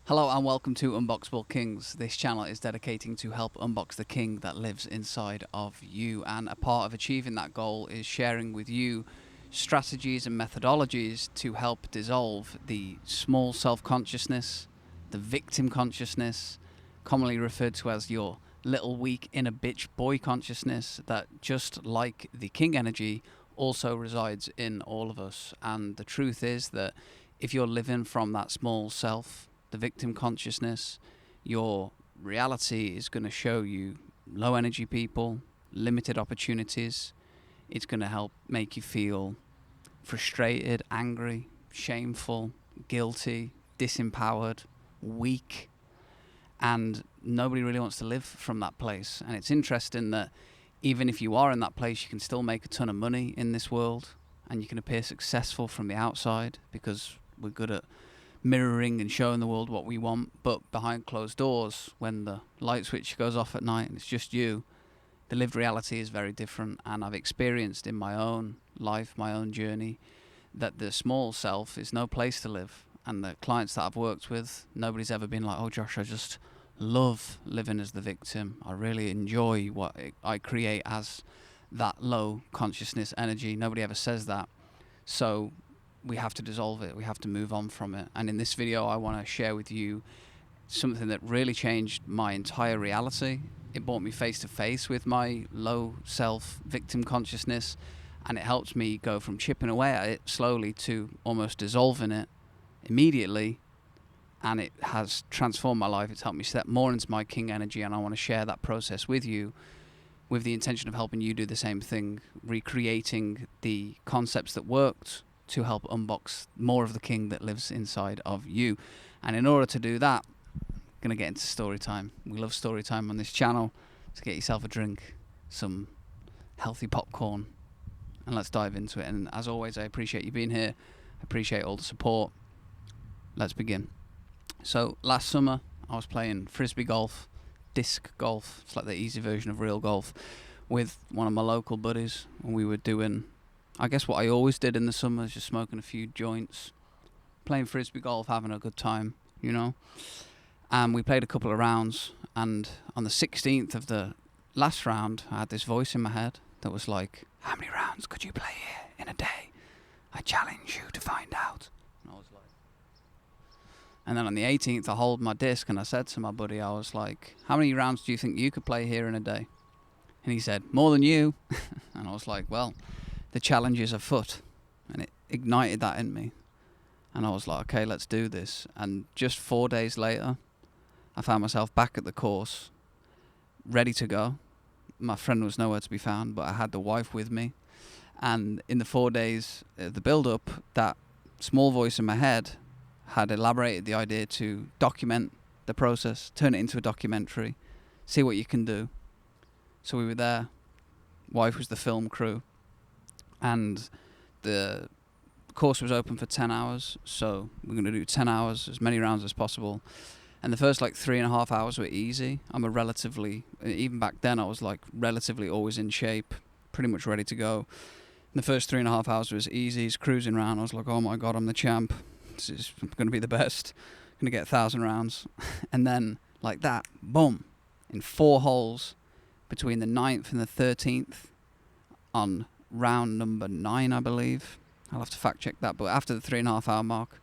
Hello and welcome to Unboxable Kings. This channel is dedicating to help unbox the king that lives inside of you, and a part of achieving that goal is sharing with you strategies and methodologies to help dissolve the small self-consciousness, the victim consciousness, commonly referred to as your little weak inner bitch boy consciousness, that just like the king energy also resides in all of us. And the truth is that if you're living from that small self, the victim consciousness, your reality is going to show you low energy people, limited opportunities. It's going to help make you feel frustrated, angry, shameful, guilty, disempowered, weak, and nobody really wants to live from that place. And it's interesting that even if you are in that place, you can still make a ton of money in this world, and you can appear successful from the outside because we're good at mirroring and showing the world what we want. But behind closed doors, when the light switch goes off at night and it's just you, the lived reality is very different. And I've experienced in my own life, my own journey, that the small self is no place to live. And the clients that I've worked with, nobody's ever been like, oh Josh, I just love living as the victim. I really enjoy what I create as that low consciousness energy. Nobody ever says that. So we have to dissolve it. We have to move on from it. And in this video, I want to share with you something that really changed my entire reality. It brought me face to face with my low self victim consciousness, and it helped me go from chipping away at it slowly to almost dissolving it immediately. And it has transformed my life. It's helped me step more into my king energy, and I want to share that process with you with the intention of helping you do the same thing, recreating the concepts that worked to help unbox more of the king that lives inside of you. And in order to do that, I'm going to get into story time. We love story time on this channel. So get yourself a drink, some healthy popcorn, and let's dive into it. And as always, I appreciate you being here. I appreciate all the support. Let's begin. So last summer, I was playing frisbee golf, disc golf. It's like the easy version of real golf, with one of my local buddies. And we were doing, I guess, what I always did in the summer, is just smoking a few joints, playing frisbee golf, having a good time, you know. And we played a couple of rounds, and on the 16th of the last round, I had this voice in my head that was like, how many rounds could you play here in a day? I challenge you to find out. And I was like, and then on the 18th, I hold my disc, and I said to my buddy, I was like, how many rounds do you think you could play here in a day? And he said, more than you. And I was like, well, the challenge is afoot. And it ignited that in me. And I was like, okay, let's do this. And just 4 days later, I found myself back at the course, ready to go. My friend was nowhere to be found, but I had the wife with me. And in the 4 days, the build-up, that small voice in my head had elaborated the idea to document the process, turn it into a documentary, see what you can do. So we were there. Wife was the film crew. And the course was open for 10 hours, so we're going to do 10 hours, as many rounds as possible. And the first 3.5 hours were easy. I'm a relatively, even back then I was relatively always in shape, pretty much ready to go. And the first 3.5 hours was easy, just cruising around. I was like, oh my God, I'm the champ. This is going to be the best. I'm going to get 1,000 rounds. And then like that, boom, in 4 holes between the 9th and the 13th on round number 9, I believe. I'll have to fact check that. But after the 3.5 hour mark,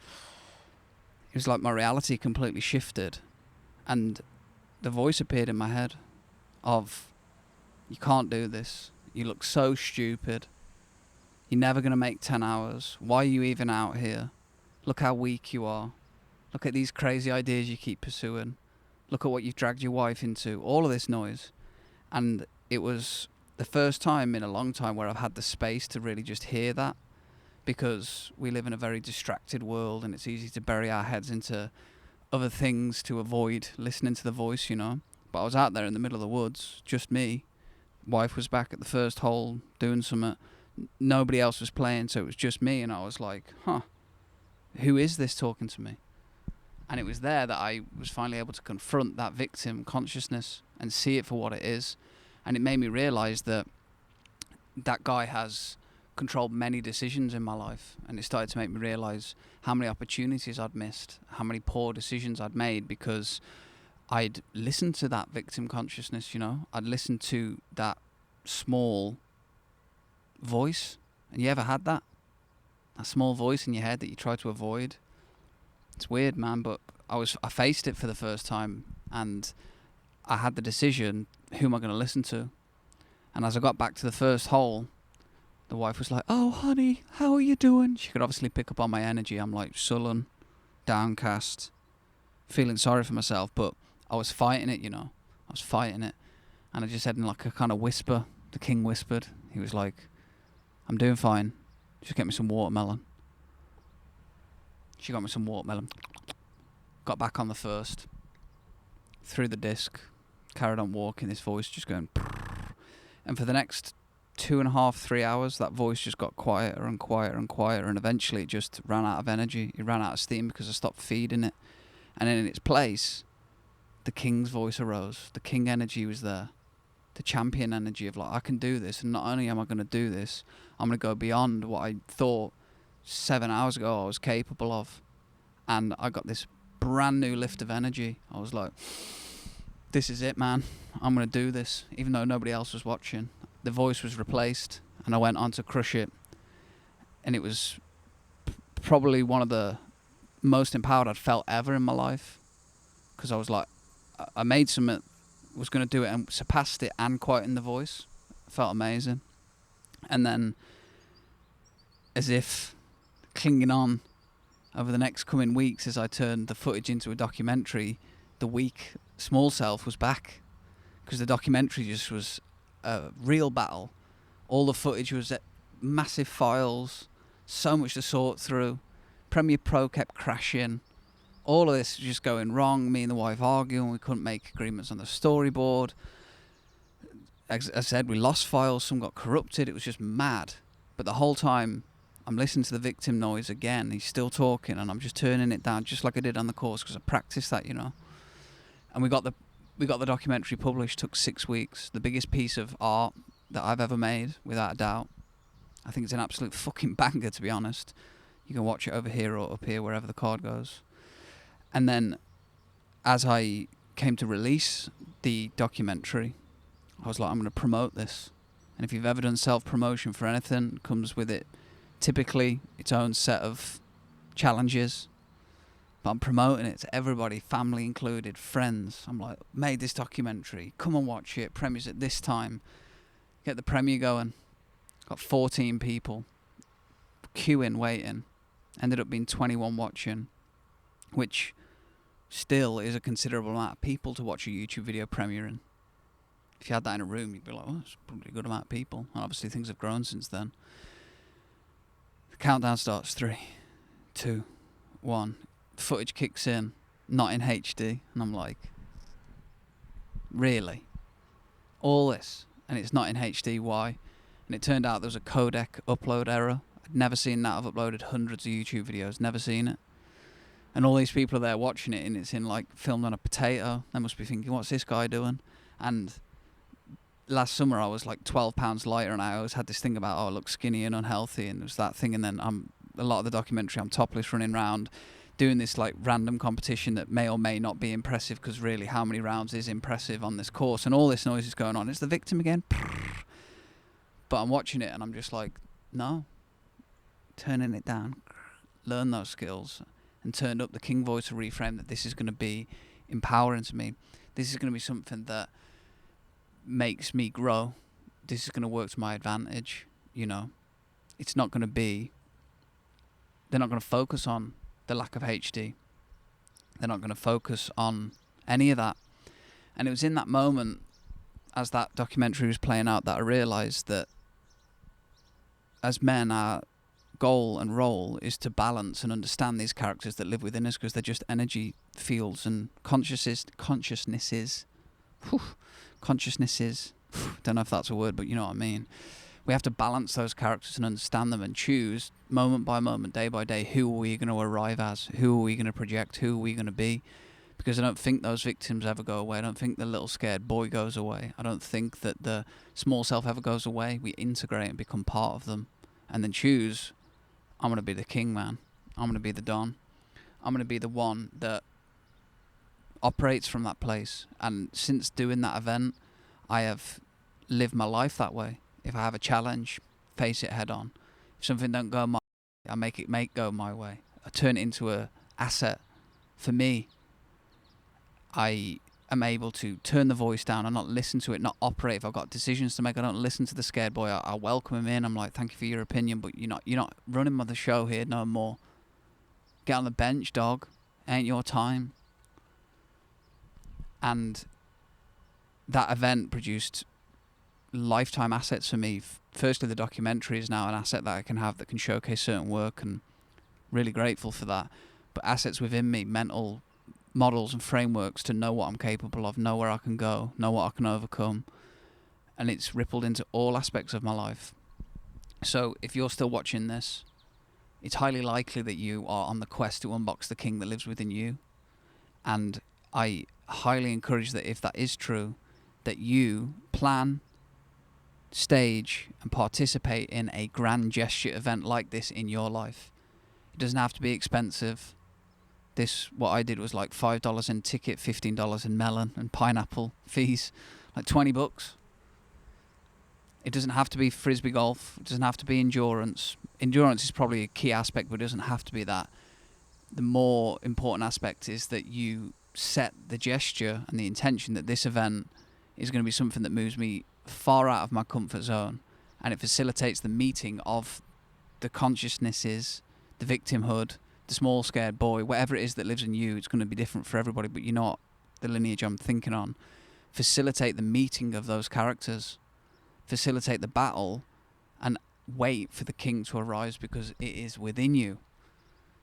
it was like my reality completely shifted. And the voice appeared in my head of, you can't do this. You look so stupid. You're never going to make 10 hours. Why are you even out here? Look how weak you are. Look at these crazy ideas you keep pursuing. Look at what you've dragged your wife into. All of this noise. And it was the first time in a long time where I've had the space to really just hear that, because we live in a very distracted world, and it's easy to bury our heads into other things to avoid listening to the voice, you know. But I was out there in the middle of the woods, just me. Wife was back at the first hole doing something. Nobody else was playing, so it was just me, and I was like, who is this talking to me? And it was there that I was finally able to confront that victim consciousness and see it for what it is. And it made me realize that that guy has controlled many decisions in my life, and it started to make me realize how many opportunities I'd missed, how many poor decisions I'd made because I'd listened to that victim consciousness, you know. I'd listened to that small voice. And you ever had that? That small voice in your head that you try to avoid? It's weird, man, but I faced it for the first time, and I had the decision, who am I going to listen to? And as I got back to the first hole, the wife was like, "Oh, honey, how are you doing?" She could obviously pick up on my energy. I'm like sullen, downcast, feeling sorry for myself, but I was fighting it, you know. I was fighting it. And I just said in like a kind of whisper, the king whispered. He was like, "I'm doing fine. Just get me some watermelon." She got me some watermelon. Got back on the first. Threw the disc. Carried on walking, this voice just going. And for the next 2.5, 3 hours, that voice just got quieter and quieter and quieter, and eventually it just ran out of energy. It ran out of steam because I stopped feeding it. And then in its place, the king's voice arose. The king energy was there. The champion energy of like, I can do this, and not only am I going to do this, I'm going to go beyond what I thought 7 hours ago I was capable of. And I got this brand new lift of energy. I was like, this is it, man. I'm going to do this, even though nobody else was watching. The voice was replaced, and I went on to crush it. And it was probably one of the most empowered I'd felt ever in my life. Because I was like, I made something, was going to do it, and surpassed it and quieting the voice. It felt amazing. And then, as if clinging on over the next coming weeks as I turned the footage into a documentary, the weak small self was back. Because the documentary just was a real battle. All the footage was at massive files, so much to sort through. Premiere Pro kept crashing. All of this was just going wrong. Me and the wife arguing. We couldn't make agreements on the storyboard. As I said, we lost files. Some got corrupted. It was just mad. But the whole time, I'm listening to the victim noise again. He's still talking, and I'm just turning it down, just like I did on the course, because I practiced that, you know. And we got the documentary published. Took 6 weeks. The biggest piece of art that I've ever made, without a doubt. I think it's an absolute fucking banger, to be honest. You can watch it over here or up here, wherever the card goes. And then, as I came to release the documentary, I was like, I'm going to promote this. And if you've ever done self-promotion for anything, it comes with it typically its own set of challenges. But I'm promoting it to everybody, family included, friends. I'm like, made this documentary, come and watch it, premieres at this time. Get the premiere going. Got 14 people queuing, waiting. Ended up being 21 watching, which still is a considerable amount of people to watch a YouTube video premiering. If you had that in a room, you'd be like, oh, it's probably a good amount of people. And obviously things have grown since then. The countdown starts. 3, 2, 1. Footage kicks in, not in HD. And I'm like, really? All this? And it's not in HD, why? And it turned out there was a codec upload error. I'd never seen that. I've uploaded hundreds of YouTube videos, never seen it. And all these people are there watching it, and it's in like filmed on a potato. They must be thinking, what's this guy doing? And last summer I was like 12 pounds lighter, and I always had this thing about, oh, I look skinny and unhealthy, and it was that thing. And then a lot of the documentary, I'm topless running around doing this like random competition that may or may not be impressive, because really how many rounds is impressive on this course? And all this noise is going on. It's the victim again. But I'm watching it and I'm just like, no, turning it down, learn those skills. And turned up the king voice to reframe that this is going to be empowering to me. This is going to be something that makes me grow. This is going to work to my advantage, you know. It's not going to be... They're not going to focus on the lack of HD. They're not going to focus on any of that. And it was in that moment, as that documentary was playing out, that I realised that as men, our goal and role is to balance and understand these characters that live within us, because they're just energy fields and consciousnesses. Don't know if that's a word, but you know what I mean. We have to balance those characters and understand them and choose moment by moment, day by day, who are we going to arrive as? Who are we going to project? Who are we going to be? Because I don't think those victims ever go away. I don't think the little scared boy goes away. I don't think that the small self ever goes away. We integrate and become part of them. and then choose, I'm going to be the king, man. I'm going to be the Don. I'm going to be the one that operates from that place. And since doing that event, I have lived my life that way. If I have a challenge, face it head on. If something don't go my way, I make it go my way. I turn it into a asset. For me, I am able to turn the voice down and not listen to it, not operate. If I've got decisions to make, I don't listen to the scared boy. I welcome him in. I'm like, thank you for your opinion, but you're not running the show here no more. Get on the bench, dog. Ain't your time. And that event produced lifetime assets for me. Firstly, the documentary is now an asset that I can have that can showcase certain work, and really grateful for that. But assets within me, mental models and frameworks to know what I'm capable of, know where I can go, know what I can overcome. And it's rippled into all aspects of my life. So if you're still watching this, it's highly likely that you are on the quest to unbox the king that lives within you. And I highly encourage that if that is true, that you plan, stage, and participate in a grand gesture event like this in your life. It doesn't have to be expensive. What I did was like $5 in ticket, $15 in melon and pineapple fees, like $20. It doesn't have to be frisbee golf. It doesn't have to be endurance. Endurance is probably a key aspect, but it doesn't have to be that. The more important aspect is that you set the gesture and the intention that this event is going to be something that moves me far out of my comfort zone, and it facilitates the meeting of the consciousnesses, the victimhood, the small scared boy, whatever it is that lives in you. It's going to be different for everybody, but you're not the lineage I'm thinking on. Facilitate the meeting of those characters, facilitate the battle, and wait for the king to arise, because it is within you.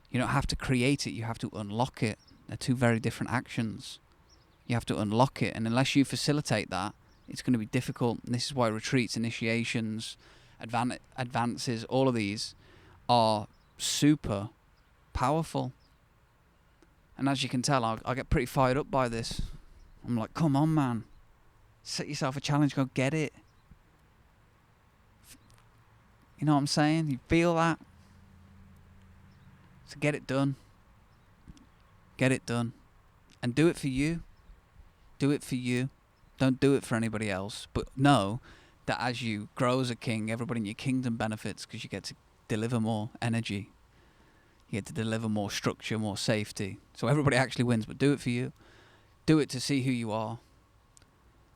You don't have to create it, you have to unlock it. They're two very different actions. You have to unlock it, and unless you facilitate that, it's going to be difficult. And this is why retreats, initiations, advances, all of these are super powerful. And as you can tell, I get pretty fired up by this. I'm like, come on, man. Set yourself a challenge, go get it. You know what I'm saying? You feel that? So get it done. Get it done. And do it for you. Do it for you. Don't do it for anybody else. But know that as you grow as a king, everybody in your kingdom benefits, because you get to deliver more energy. You get to deliver more structure, more safety. So everybody actually wins, but do it for you. Do it to see who you are.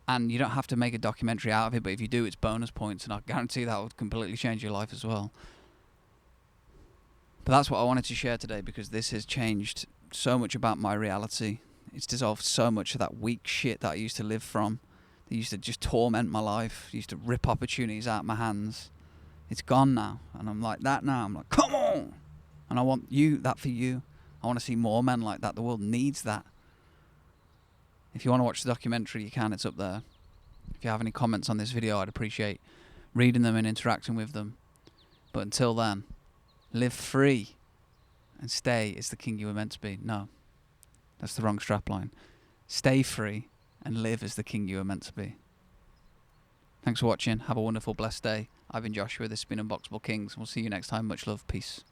And you don't have to make a documentary out of it, but if you do, it's bonus points, and I guarantee that will completely change your life as well. But that's what I wanted to share today, because this has changed so much about my reality. It's dissolved so much of that weak shit that I used to live from. That used to just torment my life. Used to rip opportunities out of my hands. It's gone now, and I'm like that now. I'm like, come on! And I want that for you. I want to see more men like that. The world needs that. If you want to watch the documentary, you can. It's up there. If you have any comments on this video, I'd appreciate reading them and interacting with them. But until then, live free and stay as the king you were meant to be. No, that's the wrong strapline. Stay free and live as the king you were meant to be. Thanks for watching. Have a wonderful, blessed day. I've been Joshua. This has been Unboxable Kings. We'll see you next time. Much love. Peace.